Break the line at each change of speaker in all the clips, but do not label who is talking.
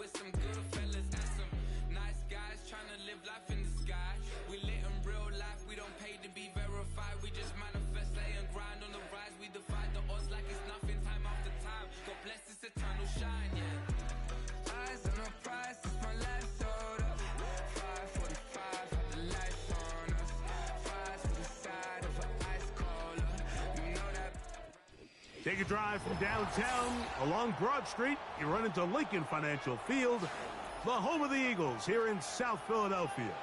with some good fellas and some nice guys trying to live life in the sky. We live in real life, we don't pay to be verified. We just manifest, lay and grind on the rise. We defy the odds like it's nothing, time after time. God bless this eternal shine, yeah. Eyes on the prize, it's my life sold up. 5:45, had the lights on us. Fries to the side of an ice cola. You know that.
Take a drive from downtown along Broad Street. You run into Lincoln Financial Field, the home of the Eagles here in South Philadelphia.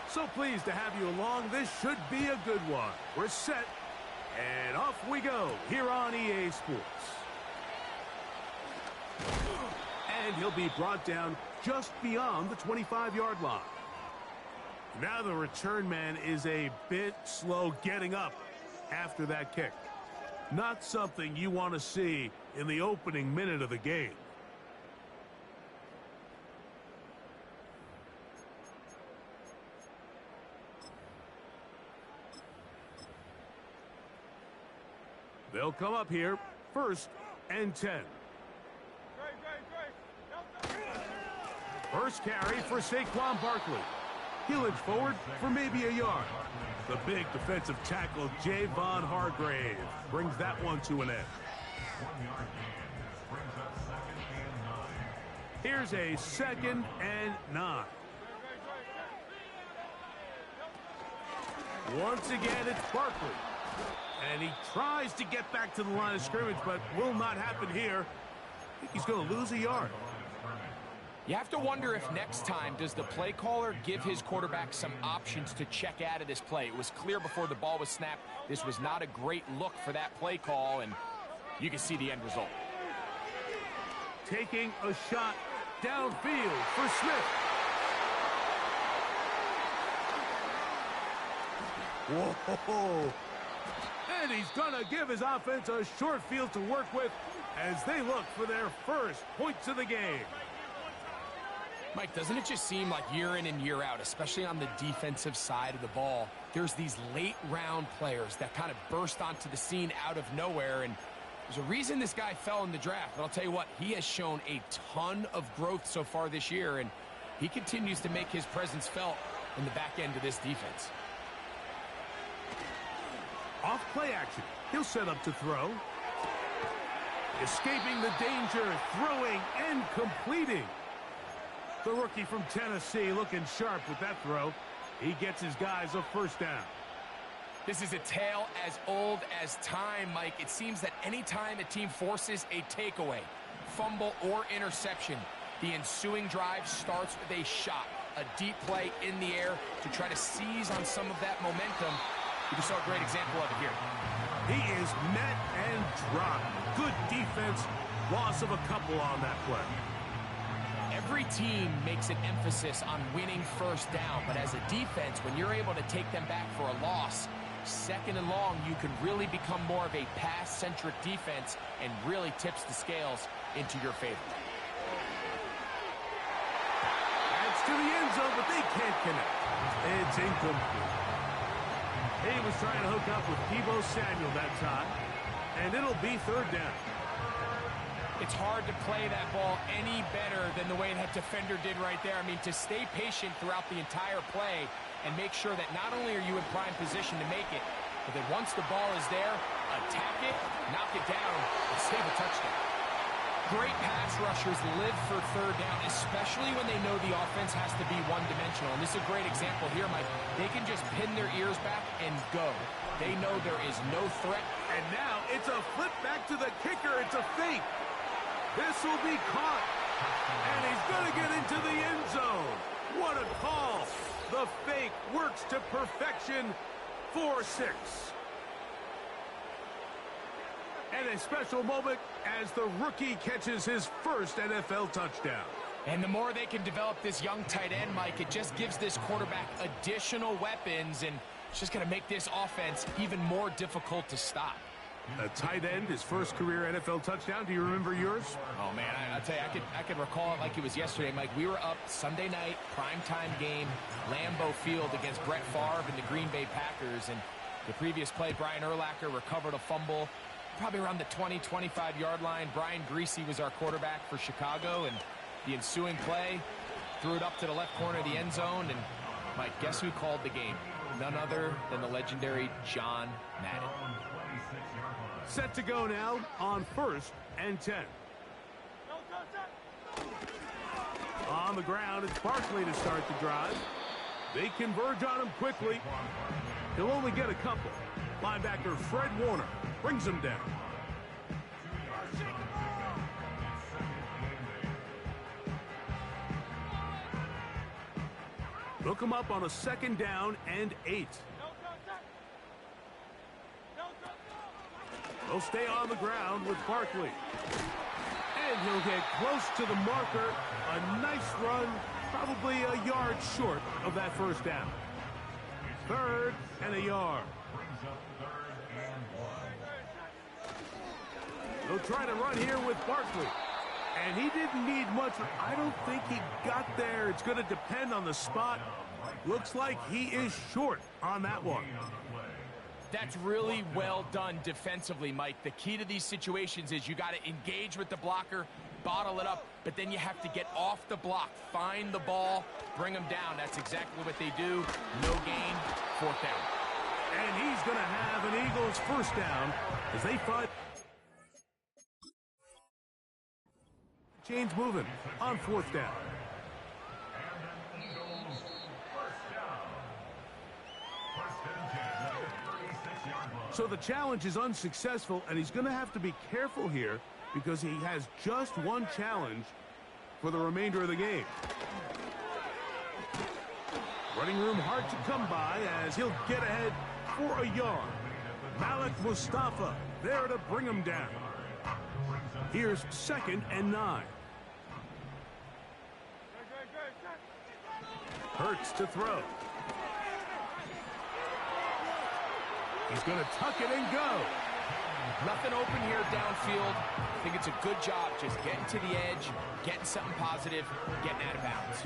So pleased to have you along. This should be a good one. We're set, and off we go here on EA Sports. And he'll be brought down just beyond the 25-yard line. Now the return man is a bit slow getting up after that kick. Not something you want to see in the opening minute of the game. They'll come up here, 1st and 10. First carry for Saquon Barkley. He'll inch forward for maybe a yard. The big defensive tackle, Javon Hargrave, brings that one to an end. Here's a 2nd and 9. Once again, it's Barkley. And he tries to get back to the line of scrimmage, but will not happen here. I think he's going to lose a yard.
You have to wonder if next time does the play caller give his quarterback some options to check out of this play. It was clear before the ball was snapped. This was not a great look for that play call, and you can see the end result.
Taking a shot downfield for Smith. Whoa! And he's going to give his offense a short field to work with as they look for their first points of the game.
Mike, doesn't it just seem like year in and year out, especially on the defensive side of the ball, there's these late-round players that kind of burst onto the scene out of nowhere, and there's a reason this guy fell in the draft. But I'll tell you what, he has shown a ton of growth so far this year, and he continues to make his presence felt in the back end of this defense.
Off play action. He'll set up to throw. Escaping the danger, throwing and completing. The rookie from Tennessee looking sharp with that throw. He gets his guys a first down.
This is a tale as old as time, Mike. It seems that anytime a team forces a takeaway, fumble, or interception, the ensuing drive starts with a shot, a deep play in the air to try to seize on some of that momentum. We just saw a great example of it here.
He is met and dropped. Good defense. Loss of a couple on that play.
Every team makes an emphasis on winning first down, but as a defense, when you're able to take them back for a loss, 2nd and long, you can really become more of a pass-centric defense and really tips the scales into your favor.
Adds to the end zone, but they can't connect. It's incomplete. He was trying to hook up with Deebo Samuel that time, and it'll be 3rd down.
It's hard to play that ball any better than the way that defender did right there. I mean, to stay patient throughout the entire play and make sure that not only are you in prime position to make it, but that once the ball is there, attack it, knock it down, and save a touchdown. Great pass rushers live for 3rd down, especially when they know the offense has to be one-dimensional. And this is a great example here, Mike. They can just pin their ears back and go. They know there is no threat.
And now it's a flip back to the kicker. It's a fake. This will be caught. And he's going to get into the end zone. What a call. The fake works to perfection. 4-6. And a special moment as the rookie catches his first NFL touchdown.
And the more they can develop this young tight end, Mike, it just gives this quarterback additional weapons, and it's just going to make this offense even more difficult to stop.
A tight end, his first career NFL touchdown. Do you remember yours?
Oh, man, I'll tell you, I could recall it like it was yesterday, Mike. We were up Sunday night, primetime game, Lambeau Field against Brett Favre and the Green Bay Packers. And the previous play, Brian Urlacher recovered a fumble probably around the 20, 25-yard line. Brian Greasy was our quarterback for Chicago, and the ensuing play, threw it up to the left corner of the end zone, and Mike, guess who called the game? None other than the legendary John Madden.
Set to go now on 1st and 10. On the ground, it's Barkley to start the drive. They converge on him quickly. He'll only get a couple. Linebacker Fred Warner brings him down. Look him up on a 2nd down and 8. They'll stay on the ground with Barkley. And he'll get close to the marker. A nice run, probably a yard short of that 1st down. 3rd and a yard. They'll try to run here with Barkley. And he didn't need much. I don't think he got there. It's going to depend on the spot. Looks like he is short on that one.
That's really well done defensively, Mike. The key to these situations is you got to engage with the blocker, bottle it up, but then you have to get off the block, find the ball, bring them down. That's exactly what they do. No gain, 4th down.
And he's going to have an Eagles 1st down as they fight. Chains moving on 4th down. So the challenge is unsuccessful, and he's going to have to be careful here because he has just one challenge for the remainder of the game. Running room hard to come by as he'll get ahead for a yard. Malik Mustafa there to bring him down. Here's 2nd and 9. Hurts to throw. He's going to tuck it and go.
Nothing open here downfield. I think it's a good job just getting to the edge, getting something positive, getting out of bounds.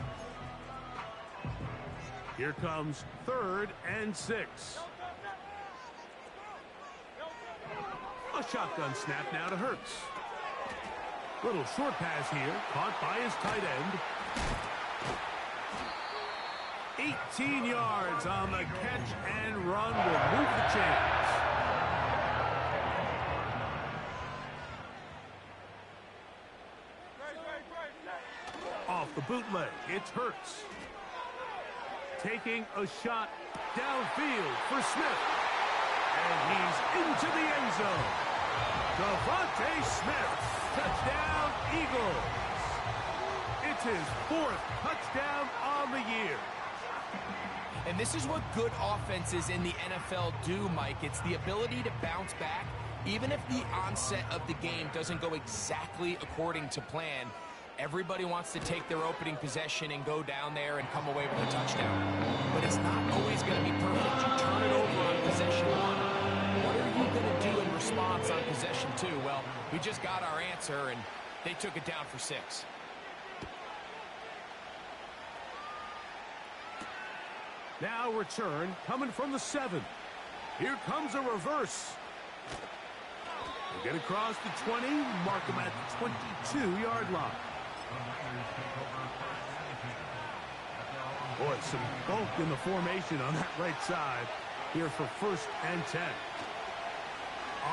Here comes 3rd and 6. A shotgun snap now to Hurts. Little short pass here, caught by his tight end. 18 yards on the catch and run will move the chains. Off the bootleg, it's Hurts. Taking a shot downfield for Smith. And he's into the end zone. Devontae Smith, touchdown Eagles. It's his 4th touchdown on the year.
And this is what good offenses in the NFL do, Mike. It's the ability to bounce back, even if the onset of the game doesn't go exactly according to plan. Everybody wants to take their opening possession and go down there and come away with a touchdown. But it's not always going to be perfect. You turn it over on possession 1. What are you going to do in response on possession 2? Well, we just got our answer, and they took it down for 6.
Now return coming from the 7. Here comes a reverse. They get across the 20, mark him at the 22-yard line. Boy, some bulk in the formation on that right side here for 1st and 10.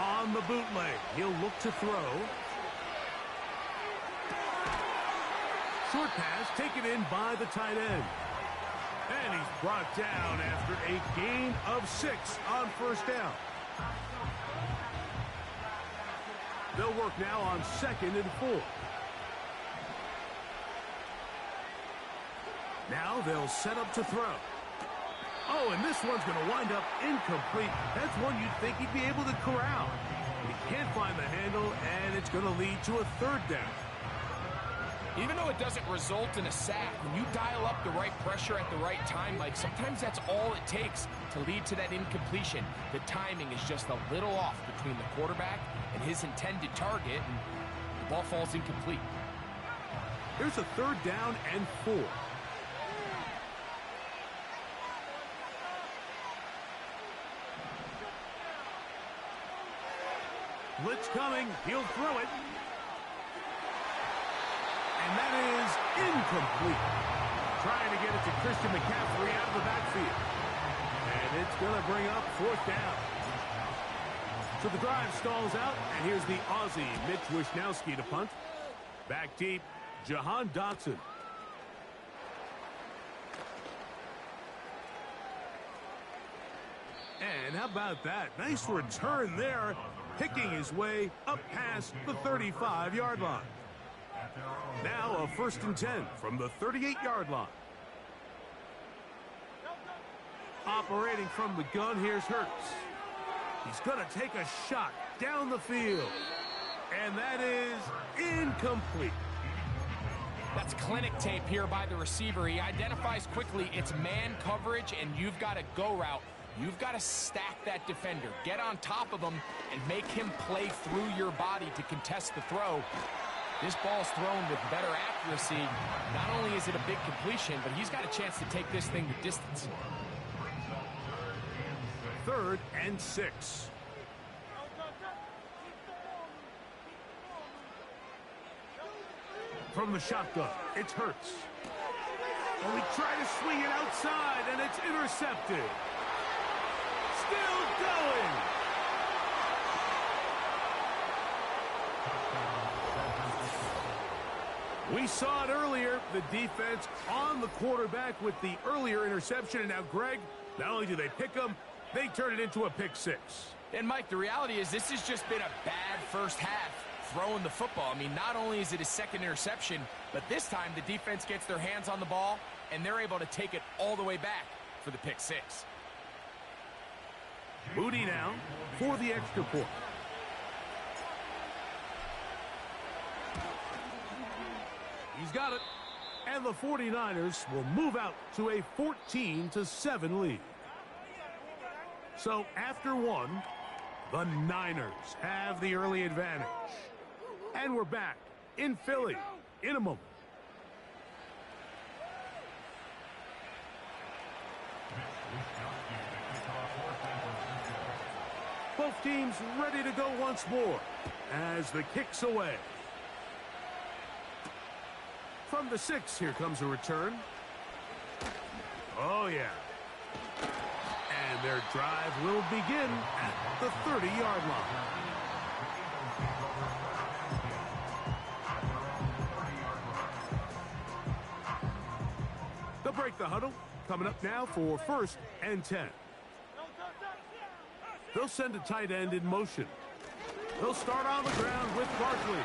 On the bootleg, he'll look to throw. Short pass taken in by the tight end. And he's brought down after a gain of 6 on 1st down. They'll work now on 2nd and 4. Now they'll set up to throw. Oh, and this one's going to wind up incomplete. That's one you'd think he'd be able to corral. But he can't find the handle, and it's going to lead to a 3rd down.
Even though it doesn't result in a sack, when you dial up the right pressure at the right time, Mike, sometimes that's all it takes to lead to that incompletion. The timing is just a little off between the quarterback and his intended target, and the ball falls incomplete.
Here's a 3rd down and 4. Blitz coming. He'll throw it. And that is incomplete. Trying to get it to Christian McCaffrey out of the backfield. And it's going to bring up 4th down. So the drive stalls out, and here's the Aussie, Mitch Wishnowsky, to punt. Back deep, Jahan Dotson. And how about that? Nice return there, picking his way up past the 35-yard line. Now a 1st and 10 from the 38-yard line. Operating from the gun, here's Hurts. He's going to take a shot down the field. And that is incomplete.
That's clinic tape here by the receiver. He identifies quickly it's man coverage, and you've got a go route. You've got to stack that defender. Get on top of him and make him play through your body to contest the throw. This ball's thrown with better accuracy. Not only is it a big completion, but he's got a chance to take this thing the distance.
3rd and 6. From the shotgun, it's Hurts. And we try to swing it outside, and it's intercepted. Still going. We saw it earlier, the defense on the quarterback with the earlier interception. And now, Greg, not only do they pick him, they turn it into a pick 6.
And, Mike, the reality is this has just been a bad first half throwing the football. I mean, not only is it his 2nd interception, but this time the defense gets their hands on the ball, and they're able to take it all the way back for the pick 6.
Moody now for the extra point. He's got it. And the 49ers will move out to a 14-7 lead. So after 1, the Niners have the early advantage. And we're back in Philly in a moment. Both teams ready to go once more as the kick's away. From the 6, here comes a return. Oh, yeah. And their drive will begin at the 30-yard line. They'll break the huddle. Coming up now for 1st and 10. They'll send a tight end in motion. They'll start on the ground with Barkley.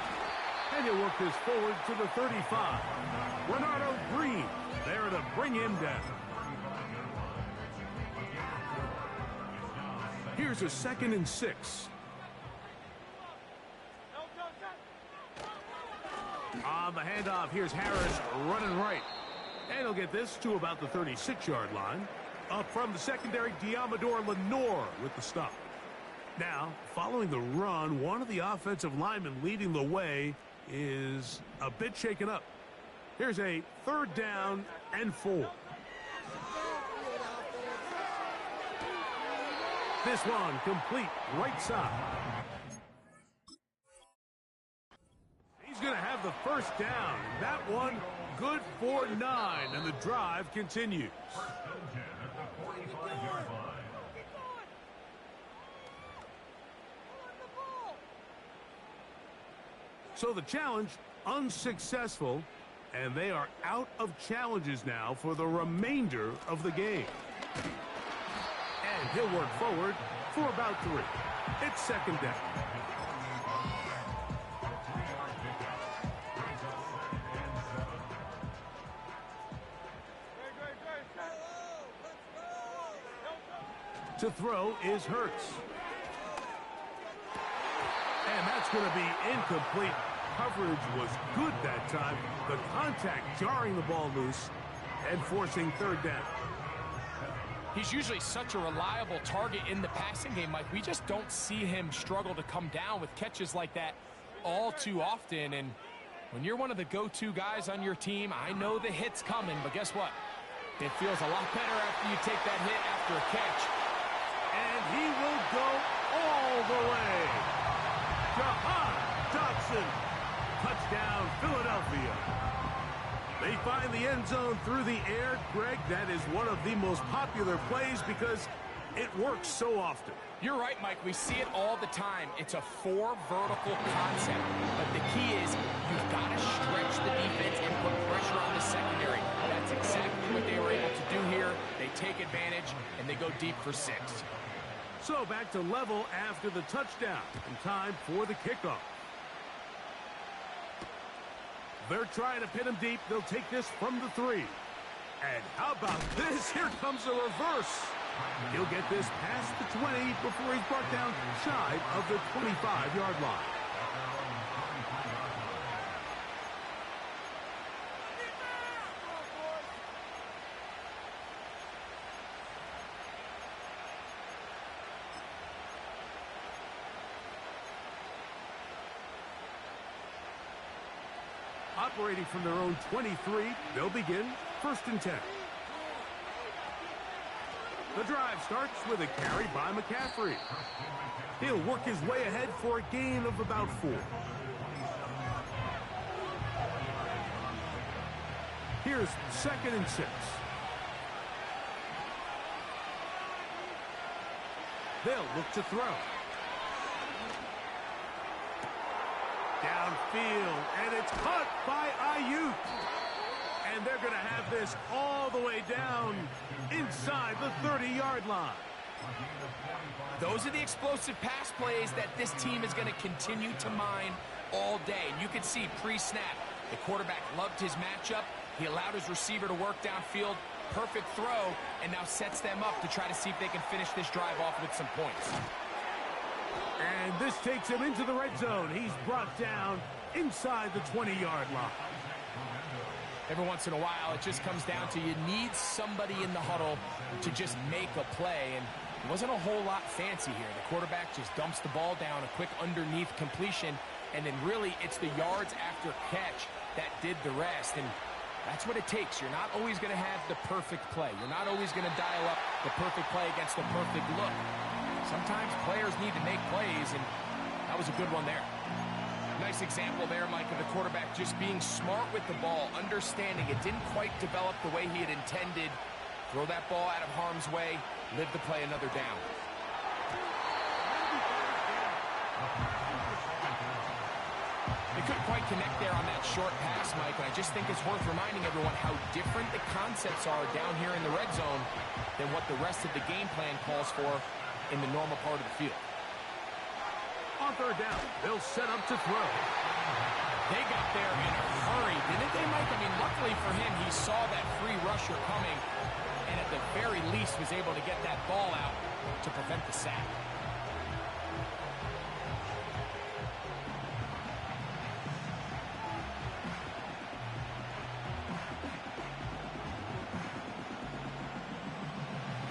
And he'll work this forward to the 35. Renardo Green there to bring him down. Here's a 2nd and 6. On the handoff, here's Harris running right. And he'll get this to about the 36-yard line. Up from the secondary, Diamador Lenore with the stop. Now, following the run, one of the offensive linemen leading the way is a bit shaken up. Here's a 3rd down and 4. This one complete right side. He's going to have the 1st down. That one good for 9, and the drive continues. So the challenge unsuccessful, and they are out of challenges now for the remainder of the game. And he'll work forward for about 3. It's 2nd down. To throw is Hurts. And that's going to be incomplete. coverage was good that time. The contact jarring the ball loose and forcing third down.
He's usually such a reliable target in the passing game, Mike. We just don't see him struggle to come down with catches like that all too often. And when you're one of the go-to guys on your team, I know the hit's coming, but guess what? It feels a lot better after you take that hit after a catch.
And he will go all the way. Jahan Dotson. Touchdown, Philadelphia. They find the end zone through the air. Greg, that is one of the most popular plays because it works so often.
You're right, Mike. We see it all the time. It's a four vertical concept. But the key is you've got to stretch the defense and put pressure on the secondary. That's exactly what they were able to do here. They take advantage, and they go deep for 6.
So back to level after the touchdown. And time for the kickoff. They're trying to pin him deep. They'll take this from the 3. And how about this? Here comes a reverse. He'll get this past the 20 before he's brought down shy of the 25-yard line. Operating from their own 23, they'll begin 1st and 10. The drive starts with a carry by McCaffrey. He'll work his way ahead for a gain of about 4. Here's 2nd and 6. They'll look to throw. Downfield, and it's caught by Ayuk. And they're going to have this all the way down inside the 30-yard line.
Those are the explosive pass plays that this team is going to continue to mine all day. And you can see pre-snap, the quarterback loved his matchup. He allowed his receiver to work downfield. Perfect throw, and now sets them up to try to see if they can finish this drive off with some points.
And this takes him into the red zone. He's brought down inside the 20-yard line.
Every once in a while, it just comes down to you need somebody in the huddle to just make a play. And it wasn't a whole lot fancy here. The quarterback just dumps the ball down, a quick underneath completion, and then really it's the yards after catch that did the rest. And that's what it takes. You're not always going to have the perfect play. You're not always going to dial up the perfect play against the perfect look. Sometimes players need to make plays, and that was a good one there. Nice example there, Mike, of the quarterback just being smart with the ball, understanding it didn't quite develop the way he had intended. Throw that ball out of harm's way, live to play another down. They couldn't quite connect there on that short pass, Mike, and I just think it's worth reminding everyone how different the concepts are down here in the red zone than what the rest of the game plan calls for in the normal part of the field.
On 3rd down, they'll set up to throw.
They got there in a hurry, didn't they, Mike? I mean, luckily for him, he saw that free rusher coming, and at the very least was able to get that ball out to prevent the sack.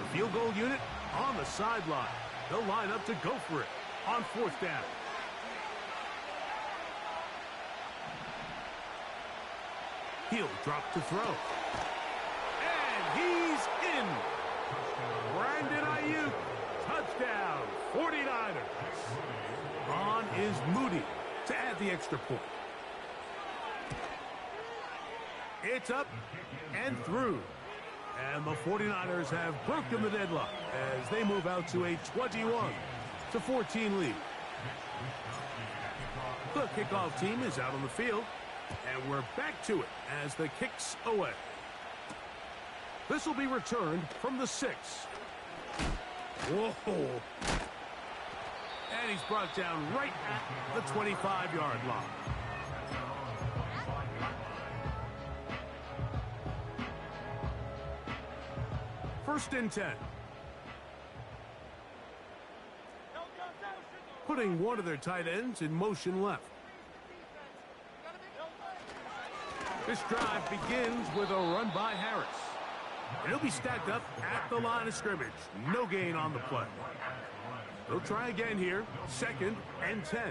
The field goal unit on the sideline. They'll line up to go for it on 4th down. He'll drop to throw. And he's in. Brandon Ayuk, touchdown, 49ers. On is Moody to add the extra point. It's up and through. And the 49ers have broken the deadlock as they move out to a 21-14 lead. The kickoff team is out on the field, and we're back to it as the kick's away. This will be returned from the 6. Whoa. And he's brought down right at the 25-yard line. First and 10. Putting one of their tight ends in motion left. This drive begins with a run by Harris. And he'll be stacked up at the line of scrimmage. No gain on the play. They'll try again here. 2nd and 10.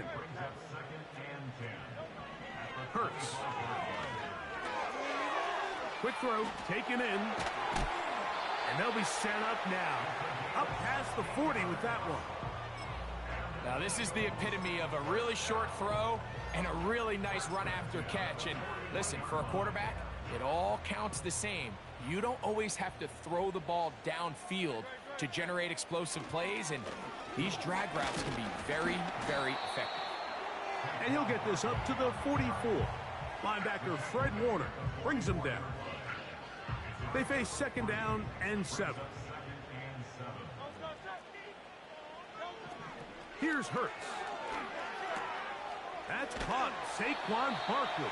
Hurts. Quick throw, taken in. And they'll be set up now. Up past the 40 with that one.
Now this is the epitome of a really short throw and a really nice run after catch. And listen, for a quarterback, it all counts the same. You don't always have to throw the ball downfield to generate explosive plays, and these drag routes can be very, very effective.
And he'll get this up to the 44. Linebacker Fred Warner brings him down. They face 2nd down and 7. Here's Hurts. That's caught Saquon Barkley.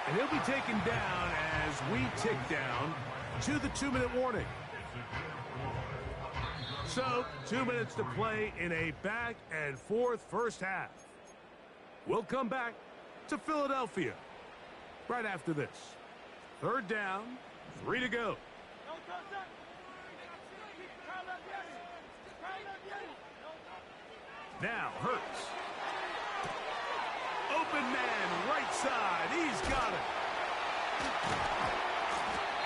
And he'll be taken down as we tick down to the 2-minute warning. So, 2 minutes to play in a back-and-forth first half. We'll come back to Philadelphia right after this. 3rd down, 3 to go. Now, Hurts. Open man, right side. He's got it.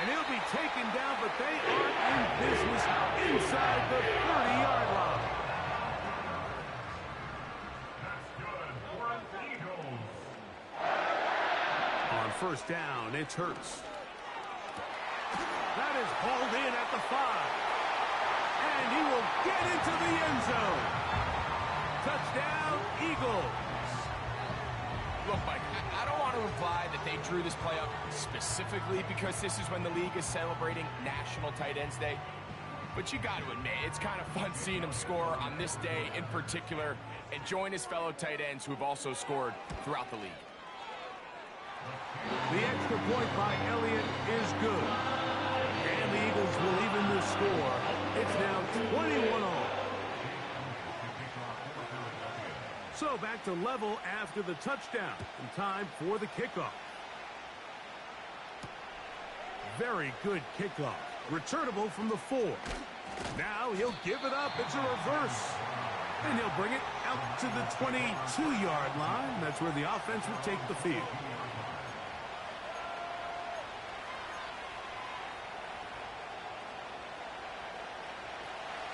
And he'll be taken down, but they aren't in business inside the 30-yard line. On 1st down, it's Hurts. That is hauled in at the 5. And he will get into the end zone. Touchdown, Eagles.
Look, Mike, I don't want to imply that they drew this play up specifically because this is when the league is celebrating National Tight Ends Day. But you got to admit, it's kind of fun seeing him score on this day in particular and join his fellow tight ends who have also scored throughout the league.
The extra point by Elliott is good. And the Eagles will even the score. It's now 21 all. So back to level after the touchdown. And time for the kickoff. Very good kickoff. Returnable from the 4. Now he'll give it up. It's a reverse. And he'll bring it out to the 22-yard line. That's where the offense will take the field.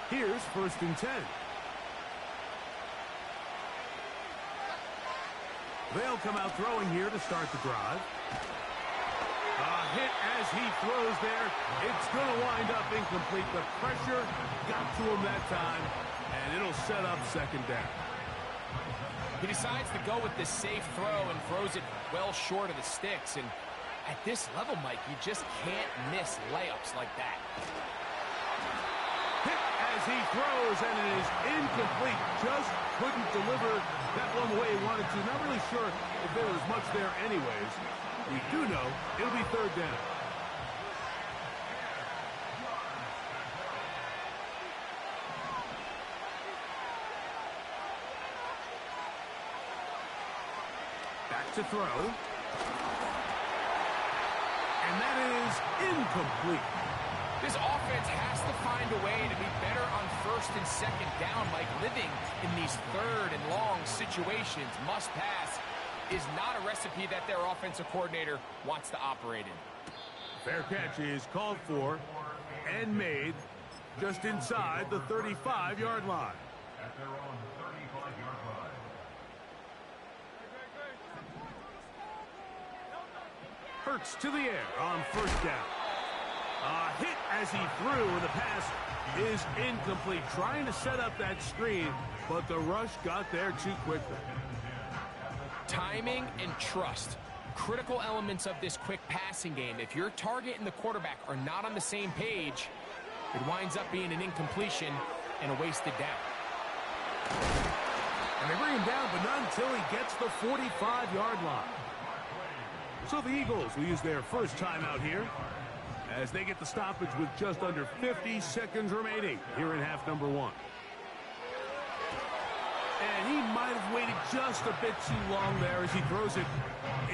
Here's 1st and 10. They'll come out throwing here to start the drive. A hit as he throws there. It's going to wind up incomplete. The pressure got to him that time, and it'll set up 2nd down.
He decides to go with this safe throw and throws it well short of the sticks. And at this level, Mike, you just can't miss layups like that.
Hit as he throws, and it is incomplete. Just couldn't deliver that one the way he wanted to. Not really sure if there was much there anyways. We do know it'll be 3rd down. Back to throw. And that is incomplete.
This offense has to find a way to be better on 1st and 2nd down, Mike. Living in these 3rd and long situations, must pass, is not a recipe that their offensive coordinator wants to operate in.
Fair catch is called for and made just inside the 35-yard line. Hurts to the air on 1st down. A hit as he threw, and the pass is incomplete. Trying to set up that screen, but the rush got there too quickly.
Timing and trust, critical elements of this quick passing game. If your target and the quarterback are not on the same page, it winds up being an incompletion and a wasted down.
And they bring him down, but not until he gets the 45-yard line. So the Eagles will use their first timeout here as they get the stoppage with just under 50 seconds remaining here in half number 1. And he might have waited just a bit too long there as he throws it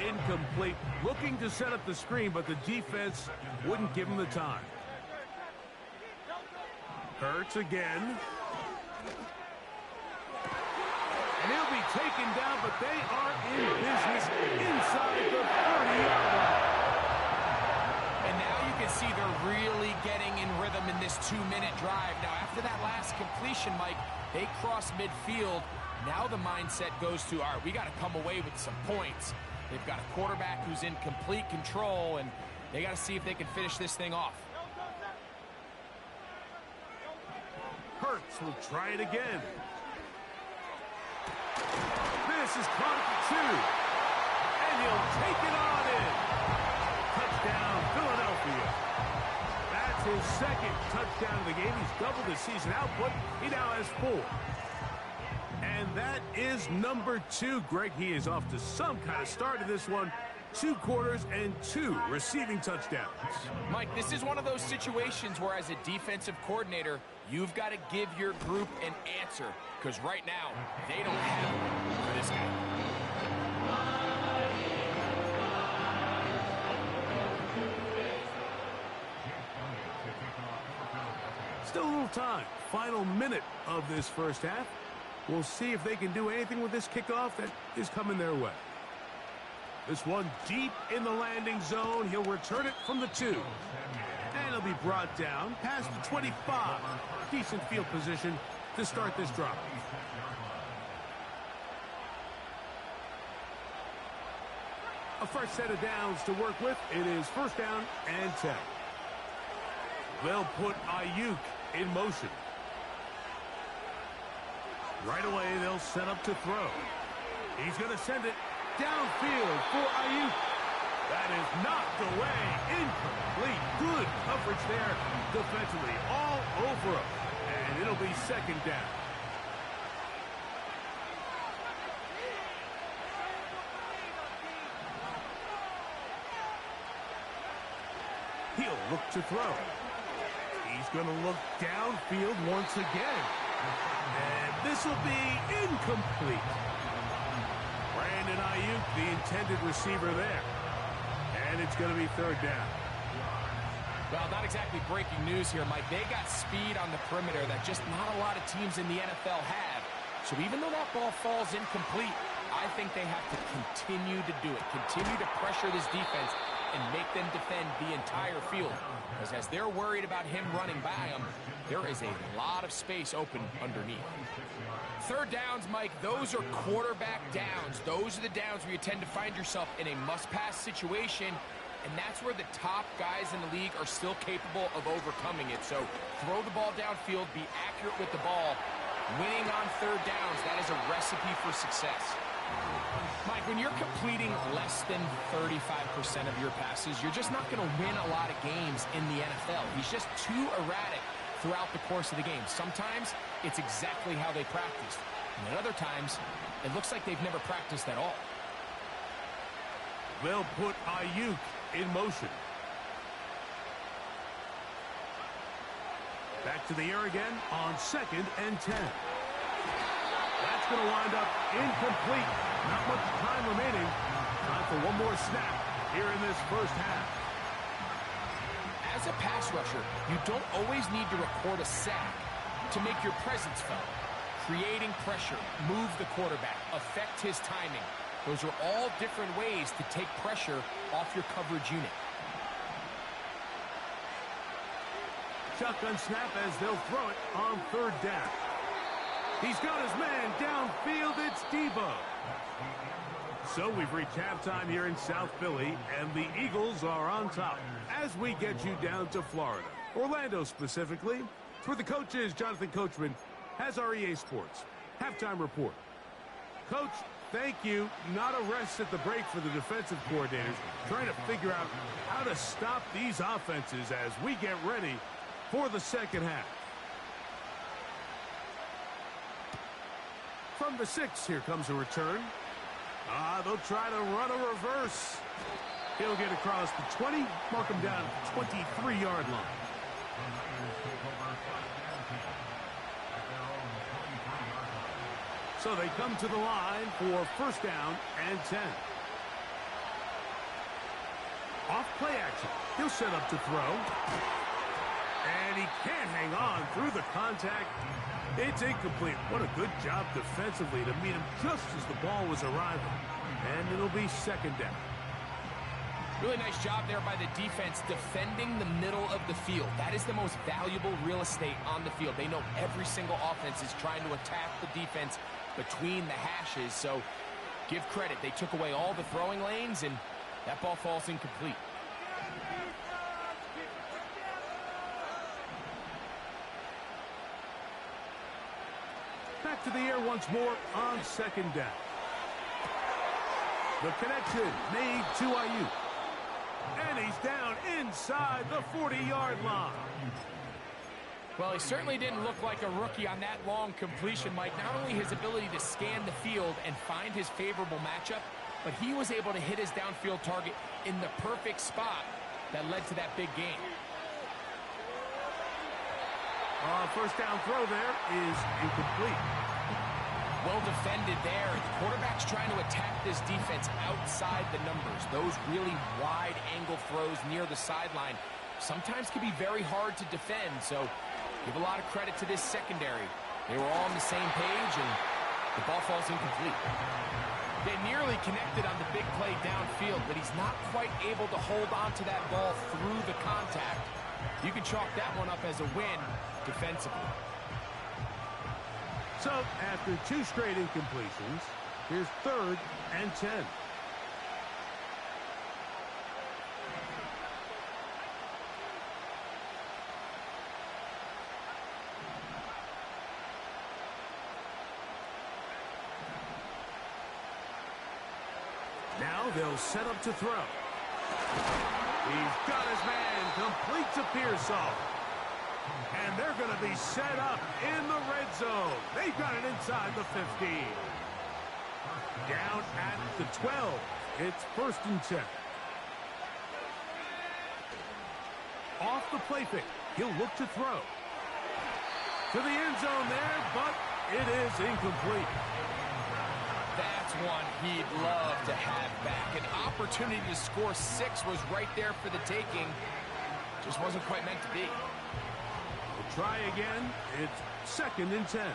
incomplete. Looking to set up the screen, but the defense wouldn't give him the time. Hurts again. And he'll be taken down, but they are in business inside the 30-yard line.
And now you can see they're really getting in rhythm in this 2-minute drive. Now, after that last completion, Mike, they cross midfield. Now the mindset goes to, all right, we got to come away with some points. They've got a quarterback who's in complete control, and they got to see if they can finish this thing off.
Hurts will try it again. This is caught at the 2. And he'll take it on in. Touchdown, Philadelphia. That's his second touchdown of the game. He's doubled his season output. He now has 4. And that is number 2. Greg, he is off to some kind of start in this one. 2 quarters and 2 receiving touchdowns.
Mike, this is one of those situations where as a defensive coordinator, you've got to give your group an answer. Because right now, they don't have one for this guy.
Still a little time. Final minute of this first half. We'll see if they can do anything with this kickoff that is coming their way. This one deep in the landing zone. He'll return it from the 2. And he'll be brought down past the 25. Decent field position to start this drive. A fresh set of downs to work with. It is first down and 10. They'll put Ayuk in motion. Right away, they'll set up to throw. He's going to send it downfield for Ayuk. That is knocked away. Incomplete. Good coverage there defensively. All over him. And it'll be second down. He'll look to throw. He's going to look downfield once again. And this will be incomplete. Brandon Ayuk, the intended receiver there. And it's going to be third down.
Well, not exactly breaking news here, Mike. They got speed on the perimeter that just not a lot of teams in the NFL have. So even though that ball falls incomplete, I think they have to continue to do it. Continue to pressure this defense and make them defend the entire field. Because as they're worried about him running by them, there is a lot of space open underneath. Third downs, Mike, those are quarterback downs. Those are the downs where you tend to find yourself in a must-pass situation, and that's where the top guys in the league are still capable of overcoming it. So throw the ball downfield, be accurate with the ball. Winning on third downs, that is a recipe for success. Mike, when you're completing less than 35% of your passes, you're just not going to win a lot of games in the NFL. He's just too erratic throughout the course of the game. Sometimes it's exactly how they practiced. And at other times, it looks like they've never practiced at all.
They'll put Ayuk in motion. Back to the air again on second and 10. That's going to wind up incomplete. Not much time remaining. Time for one more snap here in this first half.
As a pass rusher, you don't always need to record a sack to make your presence felt. Creating pressure, move the quarterback, affect his timing. Those are all different ways to take pressure off your coverage unit.
Shotgun snap as they'll throw it on third down. He's got his man downfield. It's Debo. So we've reached halftime here in South Philly, and the Eagles are on top. As we get you down to Florida, Orlando specifically, for the coaches, Jonathan Coachman has our EA Sports halftime report. Coach, thank you. Not a rest at the break for the defensive coordinators, trying to figure out how to stop these offenses as we get ready for the second half. From the 6, here comes a return. They'll try to run a reverse. He'll get across the 20, mark him down at the 23-yard line. So they come to the line for first down and 10. Off play action. He'll set up to throw. And he can't hang on through the contact. It's incomplete. What a good job defensively to meet him just as the ball was arriving. And it'll be second down.
Really nice job there by the defense defending the middle of the field. That is the most valuable real estate on the field. They know every single offense is trying to attack the defense between the hashes. So give credit. They took away all the throwing lanes, and that ball falls incomplete.
Back to the air once more on second down. The connection made to Ayuk. And he's down inside the 40-yard line.
Well, he certainly didn't look like a rookie on that long completion, Mike. Not only his ability to scan the field and find his favorable matchup, but he was able to hit his downfield target in the perfect spot that led to that big gain.
First down throw there is incomplete.
Well defended there. The quarterback's trying to attack this defense outside the numbers. Those really wide angle throws near the sideline sometimes can be very hard to defend. So give a lot of credit to this secondary. They were all on the same page, and the ball falls incomplete. They nearly connected on the big play downfield, but he's not quite able to hold on to that ball through the contact. You can chalk that one up as a win defensively.
So, after two straight incompletions, here's third and 10. Now they'll set up to throw. He's got his man complete to Pearsall. And they're going to be set up in the red zone. They've got it inside the 15. Down at the 12. It's first and 10. Off the play fake. He'll look to throw. To the end zone there, but it is incomplete.
That's one he'd love to have back. An opportunity to score 6 was right there for the taking. Just wasn't quite meant to be.
We'll try again. It's second and 10.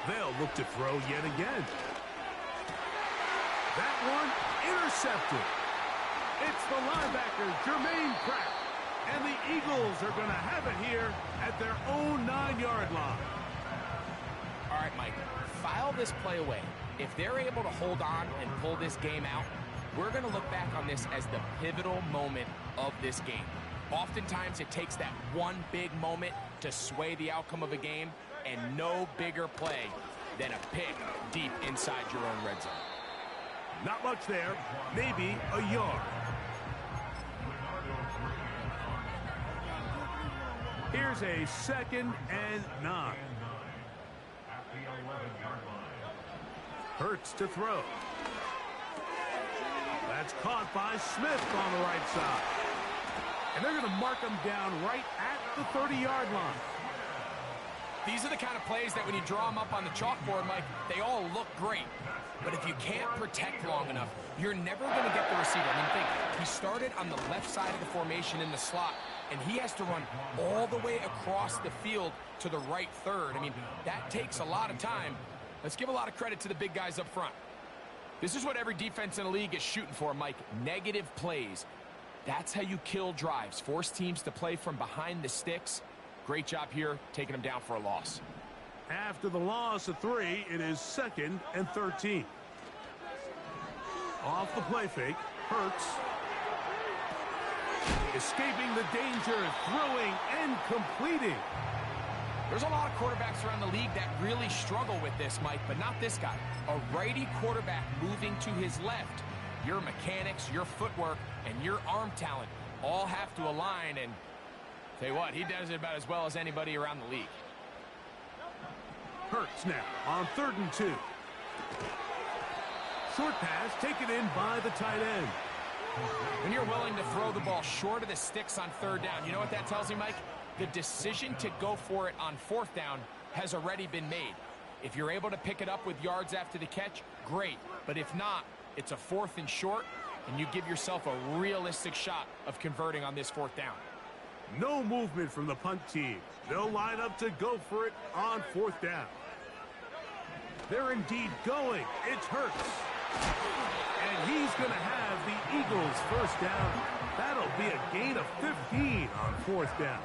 They'll look to throw yet again. That one intercepted. It's the linebacker, Jermaine Pratt. And the Eagles are going to have it here at their own 9-yard line.
All right, Mike, file this play away. If they're able to hold on and pull this game out, we're going to look back on this as the pivotal moment of this game. Oftentimes, it takes that one big moment to sway the outcome of a game, and no bigger play than a pick deep inside your own red zone.
Not much there, maybe a yard. Here's a second and 9. Hurts to throw. That's caught by Smith on the right side. And they're going to mark him down right at the 30-yard line.
These are the kind of plays that when you draw them up on the chalkboard, Mike, they all look great. But if you can't protect long enough, you're never going to get the receiver. I mean, think, he started on the left side of the formation in the slot, and he has to run all the way across the field to the right third. I mean, that takes a lot of time. Let's give a lot of credit to the big guys up front. This is what every defense in the league is shooting for, Mike. Negative plays. That's how you kill drives. Force teams to play from behind the sticks. Great job here, taking them down for a loss.
After the loss of 3, it is second and 13. Off the play fake, Hurts. Escaping the danger, throwing and completing.
There's a lot of quarterbacks around the league that really struggle with this, Mike, but not this guy. A righty quarterback moving to his left. Your mechanics, your footwork, and your arm talent all have to align, and tell you what, he does it about as well as anybody around the league.
Hurts now on 3rd and 2. Short pass taken in by the tight end.
When you're willing to throw the ball short of the sticks on 3rd down, you know what that tells me, Mike? the decision to go for it on 4th down has already been made. If you're able to pick it up with yards after the catch, great. But if not, it's a 4th and short, and you give yourself a realistic shot of converting on this 4th down.
No movement from the punt team. They'll line up to go for it on 4th down. They're indeed going. It's Hurts. And he's going to have the Eagles' 1st down. That'll be a gain of 15 on 4th down.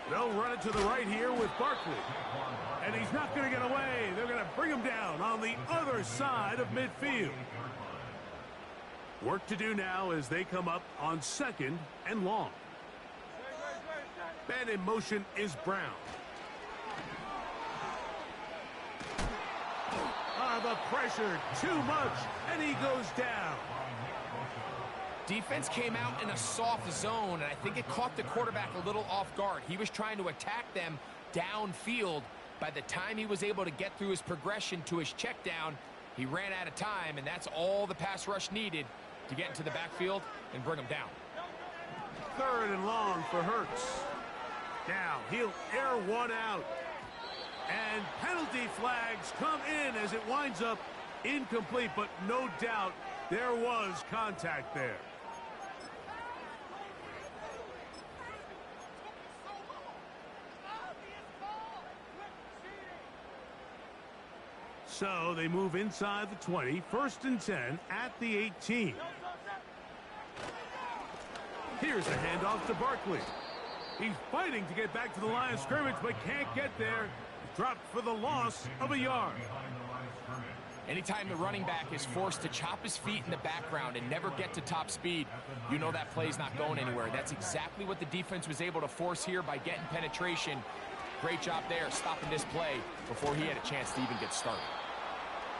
They'll run it to the right here with Barkley. And he's not going to get away. They're going to bring him down on the other side of midfield. Work to do now as they come up on 2nd and long. Man in motion is Brown. The pressure, too much, and he goes down.
Defense came out in a soft zone, and I think it caught the quarterback a little off guard. He was trying to attack them downfield. By the time he was able to get through his progression to his check down, he ran out of time, and that's all the pass rush needed to get into the backfield and bring him down.
3rd and long for Hurts. Now he'll air one out. And penalty flags come in as it winds up incomplete, but no doubt there was contact there. So they move inside the 20, 1st and 10 at the 18. Here's a handoff to Barkley. He's fighting to get back to the line of scrimmage, but can't get there. Dropped for the loss of a yard.
Anytime the running back is forced to chop his feet in the background and never get to top speed, you know that play's not going anywhere. That's exactly what the defense was able to force here by getting penetration. Great job there, stopping this play before he had a chance to even get started.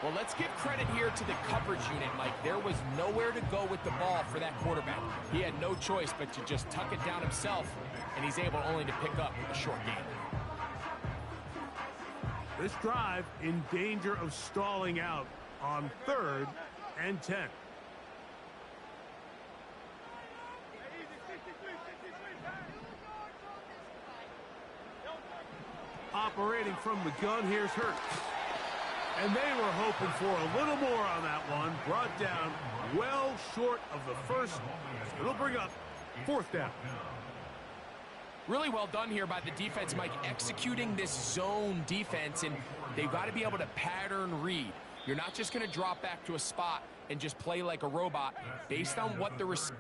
Well, let's give credit here to the coverage unit, Mike. There was nowhere to go with the ball for that quarterback. He had no choice but to just tuck it down himself, and he's able only to pick up a short gain.
This drive in danger of stalling out on 3rd and 10. Operating from the gun, here's Hurts. And they were hoping for a little more on that one. Brought down well short of the 1st. It'll bring up 4th down.
Really well done here by the defense, Mike, executing this zone defense, and they've got to be able to pattern read. You're not just going to drop back to a spot and just play like a robot based on what the receiver.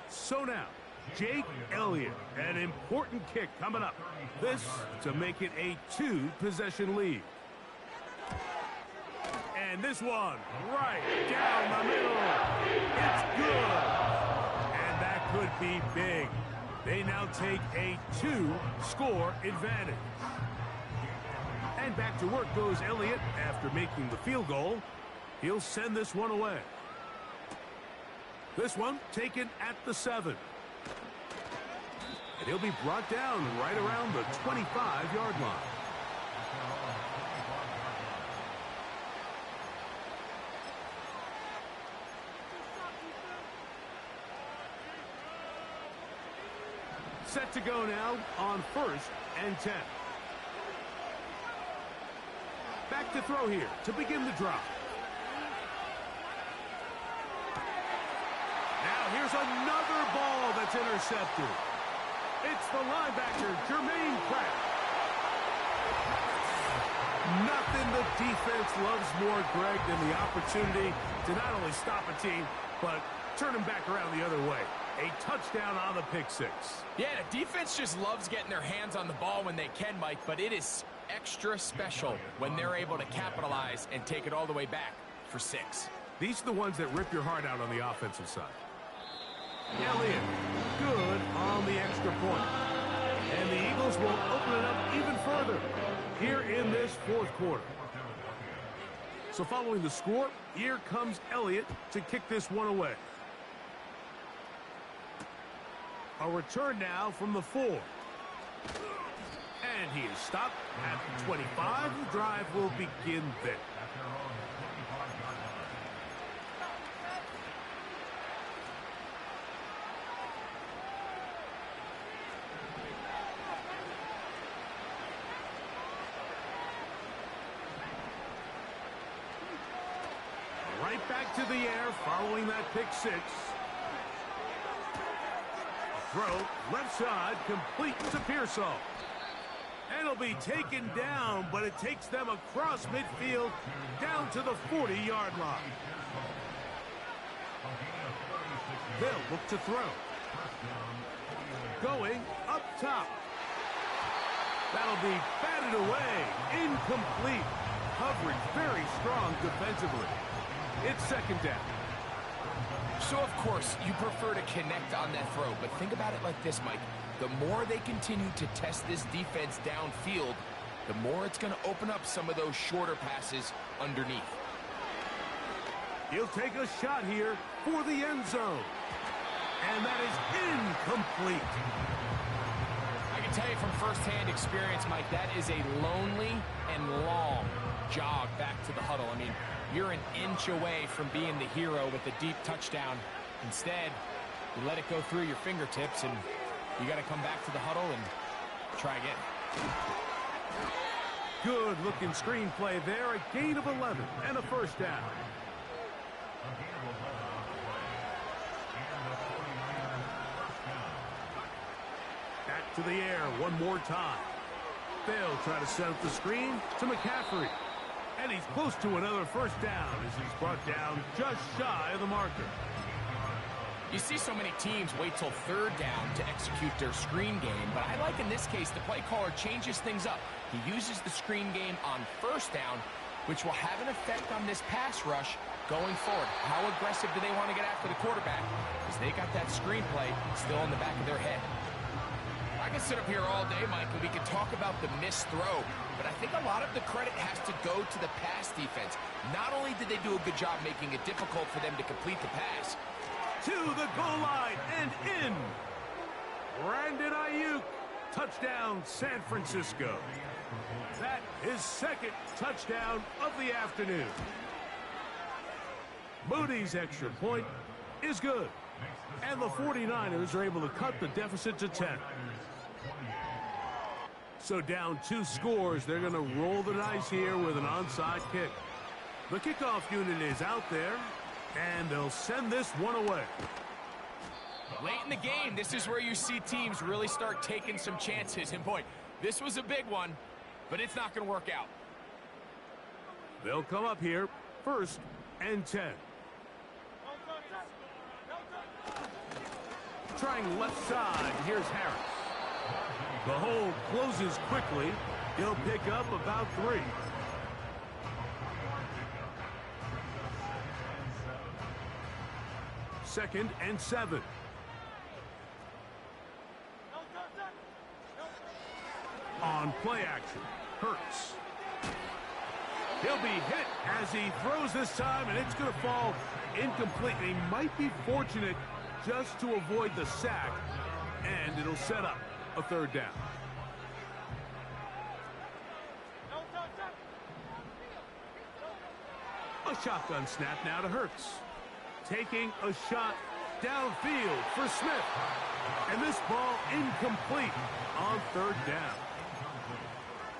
So now, Jake Elliott, an important kick coming up. This to make it a 2-possession lead. And this one, right down the middle. It's good. And that could be big. They now take a 2-score advantage. And back to work goes Elliott after making the field goal. He'll send this one away. This one taken at the 7. And he'll be brought down right around the 25-yard line. Set to go now on 1st and 10. Back to throw here to begin the drive. Now here's another ball that's intercepted. It's the linebacker, Jermaine Pratt. Nothing the defense loves more, Greg, than the opportunity to not only stop a team, but turn them back around the other way. A touchdown on the pick six.
Yeah, the defense just loves getting their hands on the ball when they can, Mike, but it is extra special when they're able to capitalize and take it all the way back for 6.
These are the ones that rip your heart out on the offensive side. Elliott, good on the extra point. And the Eagles will open it up even further here in this 4th quarter. So following the score, here comes Elliott to kick this one away. A return now from the 4. And he is stopped at the 25. The drive will begin there. Right back to the air following that pick six. Throw, left side, complete to Pearsall. And it'll be taken down, but it takes them across midfield down to the 40-yard line. They'll look to throw. Going up top. That'll be batted away. Incomplete. Coverage very strong defensively. It's second down.
So, of course, you prefer to connect on that throw, but think about it like this, Mike. The more they continue to test this defense downfield, the more it's going to open up some of those shorter passes underneath.
He'll take a shot here for the end zone. And that is incomplete.
I can tell you from firsthand experience, Mike, that is a lonely and long jog back to the huddle. I mean, you're an inch away from being the hero with a deep touchdown. Instead, you let it go through your fingertips, and you got to come back to the huddle and try again.
Good looking screenplay there. A gain of 11 and a first down. Back to the air one more time. They'll try to set up the screen to McCaffrey. And he's close to another first down as he's brought down just shy of the marker.
You see so many teams wait till third down to execute their screen game, but I like in this case the play caller changes things up. He uses the screen game on first down, which will have an effect on this pass rush going forward. How aggressive do they want to get after the quarterback? Because they got that screenplay still in the back of their head. I can sit up here all day, Mike, and we can talk about the missed throw, but I think a lot of the credit has to go to the pass defense. Not only did they do a good job making it difficult for them to complete the pass.
To the goal line and in. Brandon Ayuk, touchdown San Francisco. That is second touchdown of the afternoon. Moody's extra point is good. And the 49ers are able to cut the deficit to 10. So down 2 scores, they're going to roll the dice here with an onside kick. The kickoff unit is out there, and they'll send this one away.
Late in the game, this is where you see teams really start taking some chances. And boy, this was a big one, but it's not going to work out.
They'll come up here, first and 10. Trying left side, here's Harris. The hole closes quickly. He'll pick up about 3. Second and 7. On play action, Hurts. He'll be hit as he throws this time, and it's going to fall incomplete. He might be fortunate just to avoid the sack, and it'll set up a third down. A shotgun snap now to Hurts. Taking a shot downfield for Smith. And this ball incomplete on third down.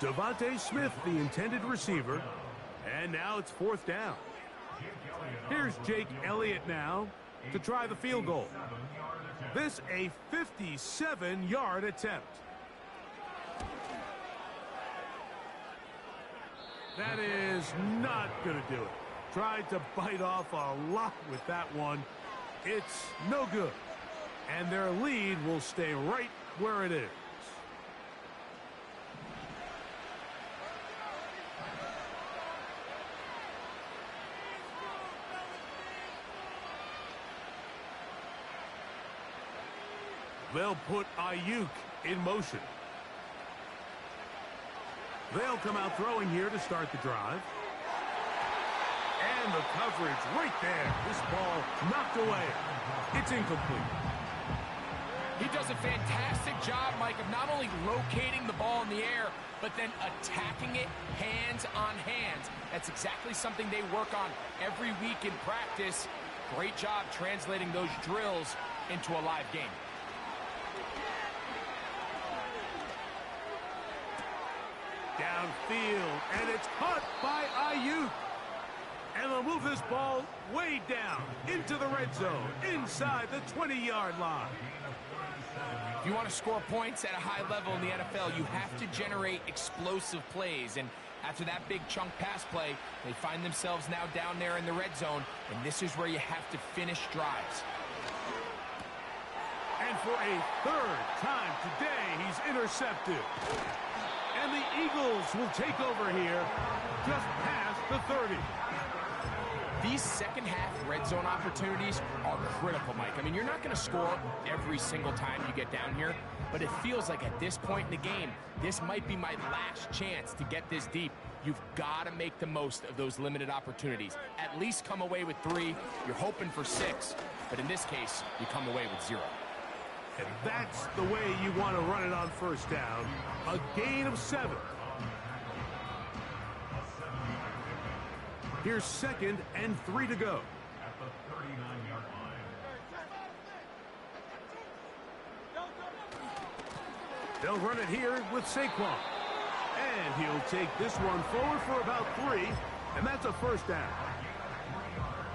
Devontae Smith, the intended receiver. And now it's fourth down. Here's Jake Elliott now to try the field goal. This a 57-yard attempt. That is not going to do it. Tried to bite off a lot with that one. It's no good. And their lead will stay right where it is. They'll put Ayuk in motion. They'll come out throwing here to start the drive. And the coverage right there. This ball knocked away. It's incomplete.
He does a fantastic job, Mike, of not only locating the ball in the air, but then attacking it hands on hands. That's exactly something they work on every week in practice. Great job translating those drills into a live game.
Downfield, and it's caught by Ayuk. And they'll move this ball way down into the red zone, inside the 20-yard line.
If you want to score points at a high level in the NFL, you have to generate explosive plays. And after that big chunk pass play, they find themselves now down there in the red zone, and this is where you have to finish drives.
And for a third time today, he's intercepted. And the Eagles will take over here just past the 30.
These second-half red zone opportunities are critical, Mike. I mean, you're not going to score every single time you get down here, but it feels like at this point in the game, this might be my last chance to get this deep. You've got to make the most of those limited opportunities. At least come away with 3. You're hoping for 6, but in this case, you come away with 0.
And that's the way you want to run it on first down. A gain of 7. Here's 2nd and 3 to go.
At the 39-yard line.
They'll run it here with Saquon. And he'll take this one forward for about 3, and that's a first down.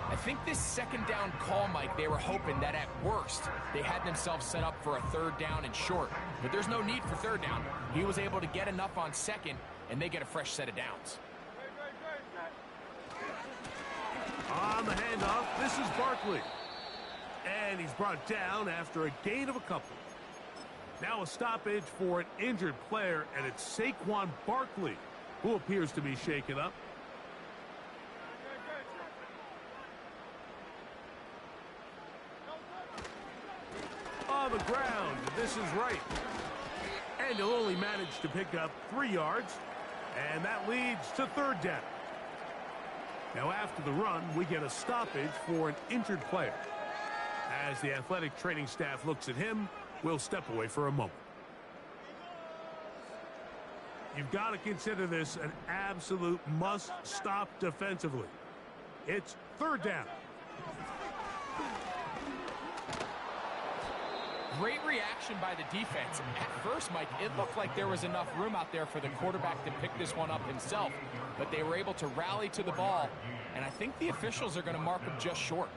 I think this second down call, Mike, they were hoping that at worst they had themselves set up for a 3rd down and short. But there's no need for 3rd down. He was able to get enough on 2nd, and they get a fresh set of downs.
On the handoff, this is Barkley. And he's brought down after a gain of a couple. Now a stoppage for an injured player, and it's Saquon Barkley who appears to be shaken up. On the ground, this is right. And he'll only manage to pick up 3 yards, and that leads to 3rd down. Now after the run, we get a stoppage for an injured player. As the athletic training staff looks at him, we'll step away for a moment. You've got to consider this an absolute must-stop defensively. It's 3rd down.
Great reaction by the defense. At first, Mike, it looked like there was enough room out there for the quarterback to pick this one up himself, but they were able to rally to the ball, and I think the officials are going to mark him just short.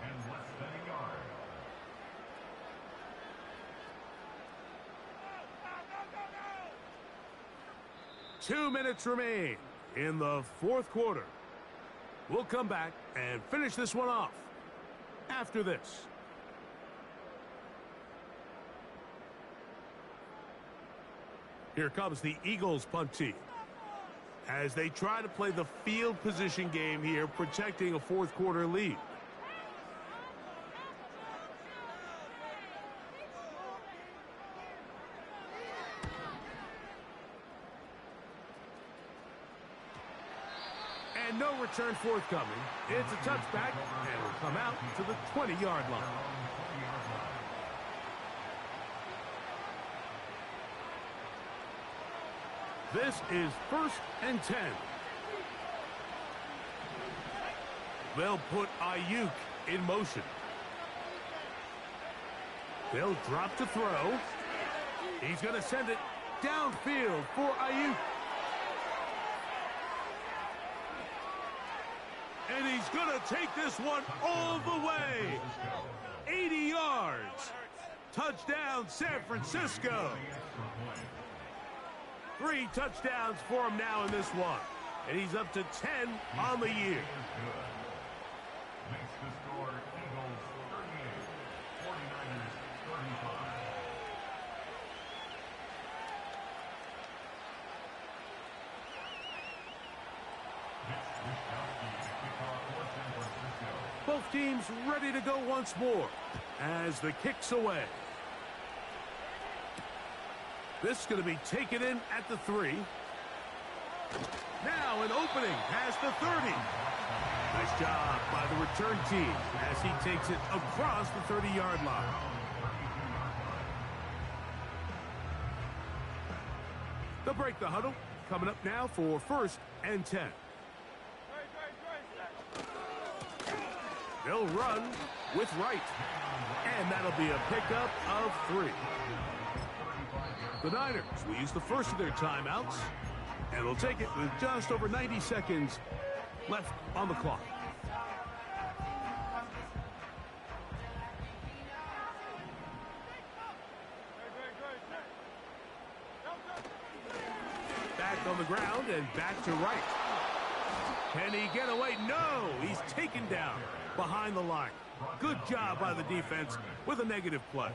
2 minutes remain in the 4th quarter. We'll come back and finish this one off after this. Here comes the Eagles punt team as they try to play the field position game here, protecting a 4th quarter lead. And no return forthcoming. It's a touchback, and will come out to the 20-yard line. This is 1st and 10. They'll put Ayuk in motion. They'll drop to throw. He's going to send it downfield for Ayuk. And he's going to take this one all the way. 80 yards. Touchdown, San Francisco. 3 touchdowns for him now in this one. And he's up to 10 on the year.
Makes the score Eagles 38, 49ers 35.
Both teams ready to go once more as the kick's away. This is going to be taken in at the 3. Now an opening past the 30. Nice job by the return team as he takes it across the 30-yard line. They'll break the huddle. Coming up now for 1st and 10. They'll run with right. And that'll be a pickup of 3. The Niners will use the first of their timeouts. And they'll take it with just over 90 seconds left on the clock. Back on the ground and back to right. Can he get away? No! He's taken down behind the line. Good job by the defense with a negative play.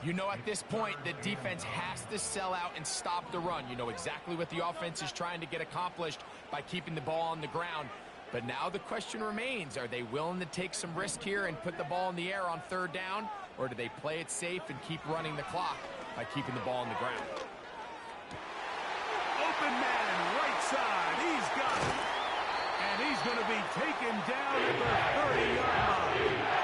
You know, at this point, the defense has to sell out and stop the run. You know exactly what the offense is trying to get accomplished by keeping the ball on the ground. But now the question remains, are they willing to take some risk here and put the ball in the air on 3rd down? Or do they play it safe and keep running the clock by keeping the ball on the ground?
Open man, right side. He's got it. And he's going to be taken down at the 30-yard line.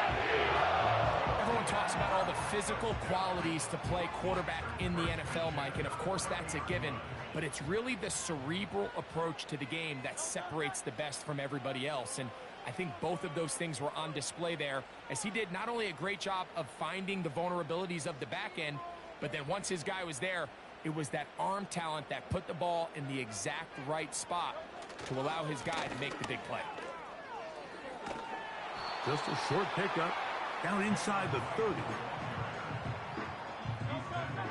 Everyone talks about all the physical qualities to play quarterback in the NFL, Mike, and of course that's a given. But it's really the cerebral approach to the game that separates the best from everybody else. And I think both of those things were on display there, as he did not only a great job of finding the vulnerabilities of the back end, but then once his guy was there, it was that arm talent that put the ball in the exact right spot to allow his guy to make the big play.
Just a short pickup down inside the 30.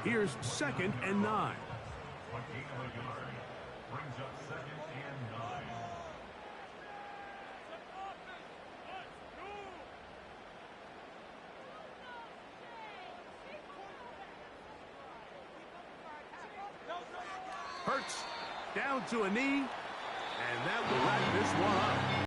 Here's 2nd and 9.
Brings up 2nd and 9.
Hurts down to a knee, and that will wrap this one up.